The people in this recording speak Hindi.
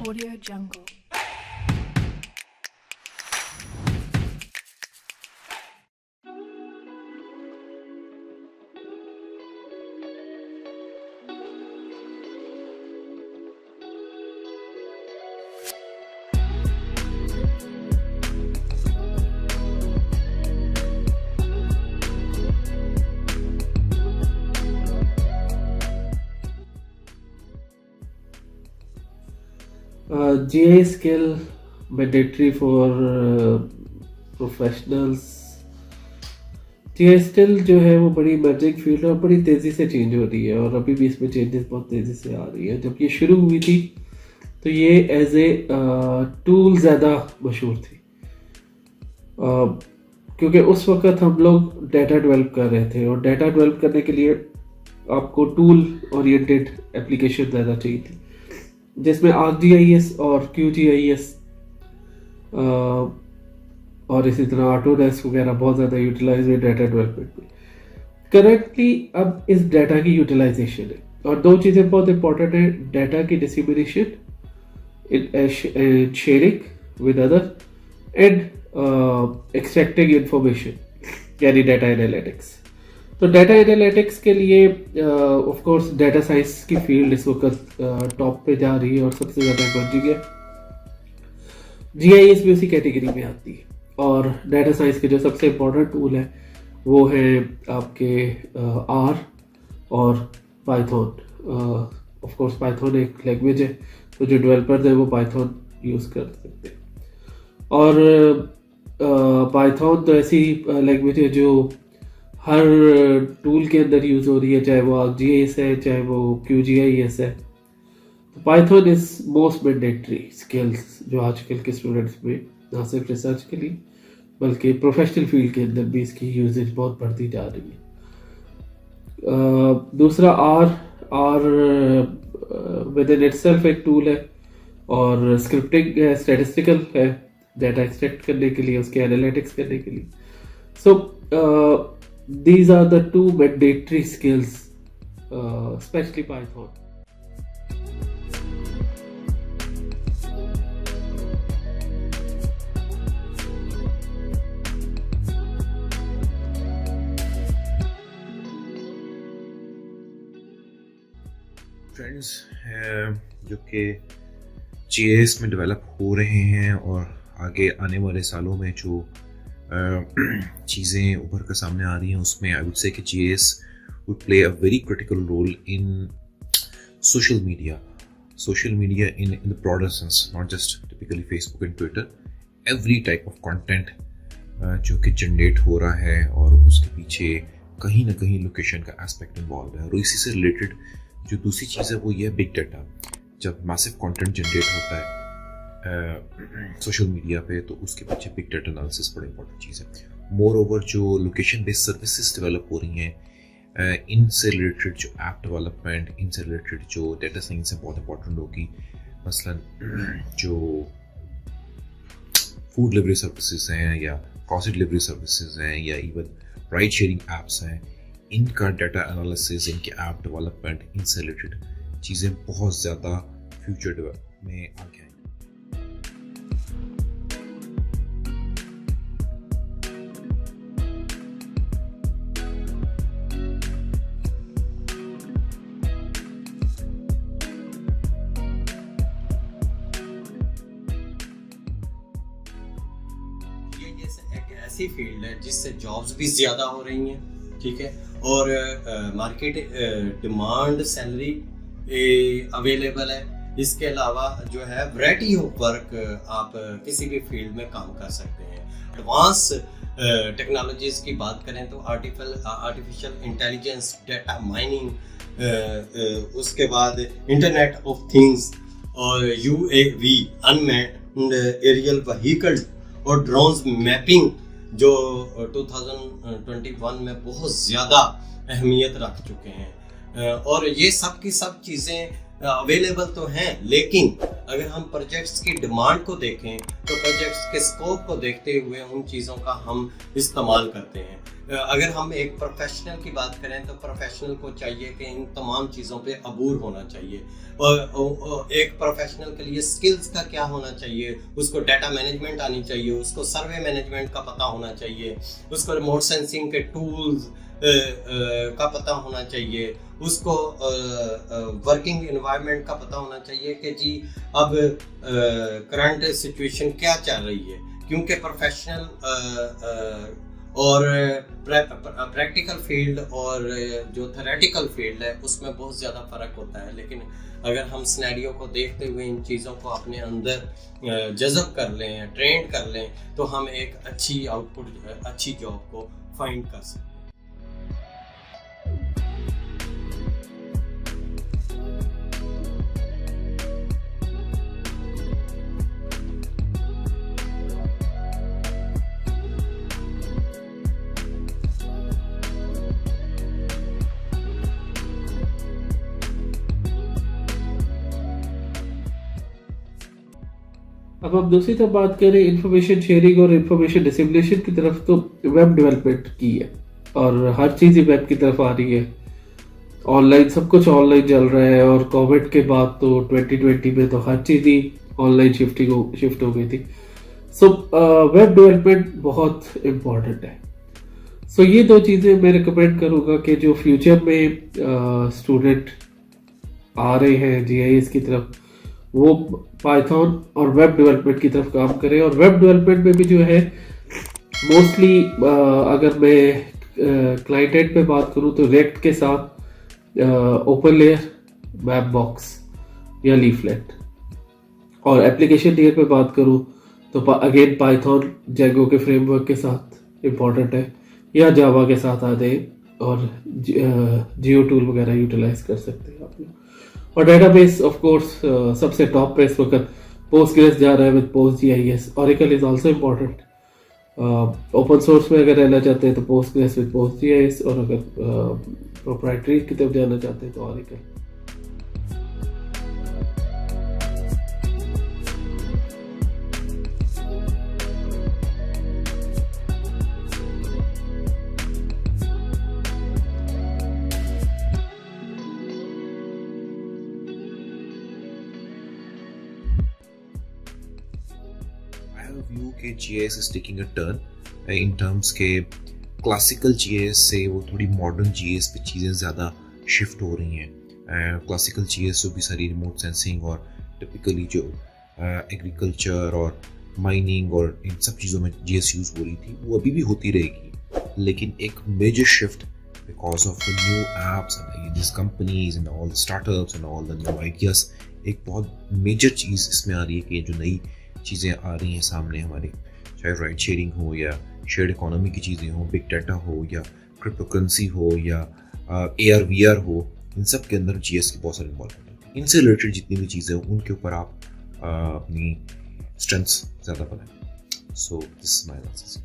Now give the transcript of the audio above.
Audio Jungle. GI skill mandatory for professionals. GI skill जो है वो बड़ी इमर्जिंग फील्ड है और बड़ी तेज़ी से चेंज हो रही है और अभी भी इसमें चेंजेस बहुत तेज़ी से आ रही है। जब ये शुरू हुई थी तो ये एज ए टूल ज़्यादा मशहूर थी क्योंकि उस वक्त हम लोग डाटा डेवलप कर रहे थे और डाटा डेवलप करने के लिए आपको टूल ओरिएंटेड एप्लीकेशन ज़्यादा चाहिए थी, जिसमें ArcGIS और QGIS और इसी तरह ऑटोडेस्क वगैरह बहुत ज़्यादा यूटिलाइज हुए डाटा डेवलपमेंट में। करेंटली अब इस डाटा की यूटिलाइजेशन है और दो चीज़ें बहुत इंपॉर्टेंट है, डाटा की distribution sharing with other and extracting information यानी डाटा एनालिटिक्स। तो डाटा एनालिटिक्स के लिए ऑफ कोर्स डाटा साइंस की फील्ड इस वक्त टॉप पे जा रही है और सबसे ज़्यादा इमर्जिंग है। GIS भी उसी कैटेगरी में आती है और डाटा साइंस के जो सबसे इम्पोर्टेंट टूल है वो है आपके R और पाइथन। ऑफ कोर्स पाइथन एक लैंग्वेज है तो जो डेवलपर्स हैं वो पाइथन यूज़ कर सकते हैं और पाइथन तो ऐसी लैंग्वेज है जो हर टूल के अंदर यूज़ हो रही है, चाहे वो ArcGIS है चाहे वो QGIS है। तो Python is most mandatory skills जो आजकल के स्टूडेंट्स में ना सिर्फ रिसर्च के लिए बल्कि प्रोफेशनल फील्ड के अंदर भी इसकी यूजेज बहुत बढ़ती जा रही है। दूसरा R विद इन इटसेल्फ एक टूल है और स्क्रिप्टिंग है, स्टैटिस्टिकल है, डाटा एक्सट्रैक्ट करने के लिए, उसके एनालिटिक्स करने के लिए। सो these are the two mandatory skills, especially Python. Trends जो कि GIS में डेवलप हो रहे हैं और आगे आने वाले सालों में जो चीज़ें उभर कर सामने आ रही हैं उसमें आई वुड से कि GIS would play a very critical role in social media in the broader sense, not just typically Facebook and Twitter. Every type of content जो कि जनरेट हो रहा है और उसके पीछे कहीं ना कहीं लोकेशन का एस्पेक्ट इन्वॉल्व है। और इसी से रिलेटेड जो दूसरी चीज़ है वो ये है बिग डाटा। जब मैसिव कंटेंट जनरेट होता है सोशल मीडिया पे तो उसके पीछे बिग डाटा एनालिसिस बड़ी इंपॉर्टेंट चीज़ है। मोर ओवर जो लोकेशन बेस्ड सर्विसेज डेवलप हो रही हैं इनसे रिलेटेड जो ऐप डेवलपमेंट, इनसे रिलेटेड जो डाटा साइंस है बहुत इंपॉर्टेंट होगी। मसलन जो फूड डिलीवरी सर्विसेज हैं या ग्रॉसरी डिलीवरी सर्विसेज हैं या इवन राइड शेयरिंग एप्स हैं, इनका डाटा एनालिसिस, इनके ऐप डेवलपमेंट, इनसे रिलेटेड चीज़ें बहुत ज़्यादा फ्यूचर में आगे आएंगी। ऐसी फील्ड है जिससे जॉब्स भी ज़्यादा हो रही हैं, ठीक है, और मार्केट डिमांड सैलरी अवेलेबल है। इसके अलावा जो है वैरायटी ऑफ वर्क आप किसी भी फील्ड में काम कर सकते हैं। एडवांस टेक्नोलॉजीज़ की बात करें तो आर्टिफिशियल इंटेलिजेंस, डाटा माइनिंग, उसके बाद इंटरनेट ऑफ थिंग्स और UAV अनमैन्ड एरियल व्हीकल्स और ड्रोन्स मैपिंग जो 2021 में बहुत ज़्यादा अहमियत रख चुके हैं। और ये सब की सब चीज़ें अवेलेबल तो हैं, लेकिन अगर हम प्रोजेक्ट्स की डिमांड को देखें तो प्रोजेक्ट्स के स्कोप को देखते हुए उन चीज़ों का हम इस्तेमाल करते हैं। अगर हम एक प्रोफेशनल की बात करें तो प्रोफेशनल को चाहिए कि इन तमाम चीज़ों पे अबूर होना चाहिए, और एक प्रोफेशनल के लिए स्किल्स का क्या होना चाहिए, उसको डाटा मैनेजमेंट आनी चाहिए, उसको सर्वे मैनेजमेंट का पता होना चाहिए, उसको रिमोट सेंसिंग के टूल्स का पता होना चाहिए, उसको वर्किंग एनवायरनमेंट का पता होना चाहिए कि जी अब करंट सिचुएशन क्या चल रही है, क्योंकि प्रोफेशनल और प्रैक्टिकल फील्ड और जो थेरेटिकल फील्ड है उसमें बहुत ज़्यादा फ़र्क होता है। लेकिन अगर हम सिनेरियो को देखते हुए इन चीज़ों को अपने अंदर जज़ब कर लें, ट्रेंड कर लें, तो हम एक अच्छी आउटपुट, अच्छी जॉब को फाइंड कर सकते हैं। अब हम दूसरी तरफ बात करें इंफॉर्मेशन शेयरिंग और इंफॉर्मेशन डिसिमिनेशन की तरफ, तो वेब डेवलपमेंट की है और हर चीज़ ही वेब की तरफ आ रही है। ऑनलाइन, सब कुछ ऑनलाइन चल रहा है, और कोविड के बाद तो 2020 में तो हर चीज़ ही ऑनलाइन शिफ्ट हो गई थी। सो वेब डेवलपमेंट बहुत इम्पोर्टेंट है। सो ये दो चीज़ें मैं रिकमेंड करूँगा कि जो फ्यूचर में स्टूडेंट आ रहे हैं GIS की तरफ, वो पाइथन और वेब डेवलपमेंट की तरफ काम करें। और वेब डेवलपमेंट में भी जो है मोस्टली अगर मैं क्लाइंट एंड पे बात करूं तो रिएक्ट के साथ ओपन लेयर, मैप बॉक्स या लीफलेट, और एप्लीकेशन लेयर पे बात करूं तो अगेन पाइथन जैगो के फ्रेमवर्क के साथ इम्पोर्टेंट है, या जावा के साथ आ जाए और जियो टूल वगैरह यूटिलाइज कर सकते हैं आप लोग। और डेटाबेस ऑफ कोर्स सबसे टॉप पे इस वक्त पोस्टग्रेस जा रहा है with PostGIS। Oracle is also important. Open source में अगर रहना चाहते हैं तो पोस्टग्रेस विद PostGIS, और अगर प्रोप्राइटरी की तरफ जाना चाहते हैं तो ओरेकल। व्यू के GIS is taking a turn in terms के क्लासिकल GIS से वो थोड़ी मॉडर्न GIS पे चीज़ें ज़्यादा शिफ्ट हो रही हैं। क्लासिकल GIS जो भी सारी रिमोट सेंसिंग और टिपिकली जो एग्रीकल्चर और माइनिंग और इन सब चीज़ों में GIS यूज़ हो रही थी, वो अभी भी होती रहेगी, लेकिन एक major shift because of the new apps and these companies and all the startups and all the new ideas, एक बहुत मेजर चीज़ इसमें आ रही है कि जो नई चीज़ें आ रही हैं सामने हमारे, चाहे राइड शेयरिंग हो या शेयर्ड इकोनॉमी की चीज़ें हो, बिग डाटा हो या क्रिप्टो करेंसी हो या AR VR हो, इन सब के अंदर GIS की बहुत सारी इन्वॉल्वमेंट है। इनसे रिलेटेड जितनी भी चीज़ें हो उनके ऊपर आप अपनी स्ट्रेंथ्स ज़्यादा बनाएं। So this is my analysis.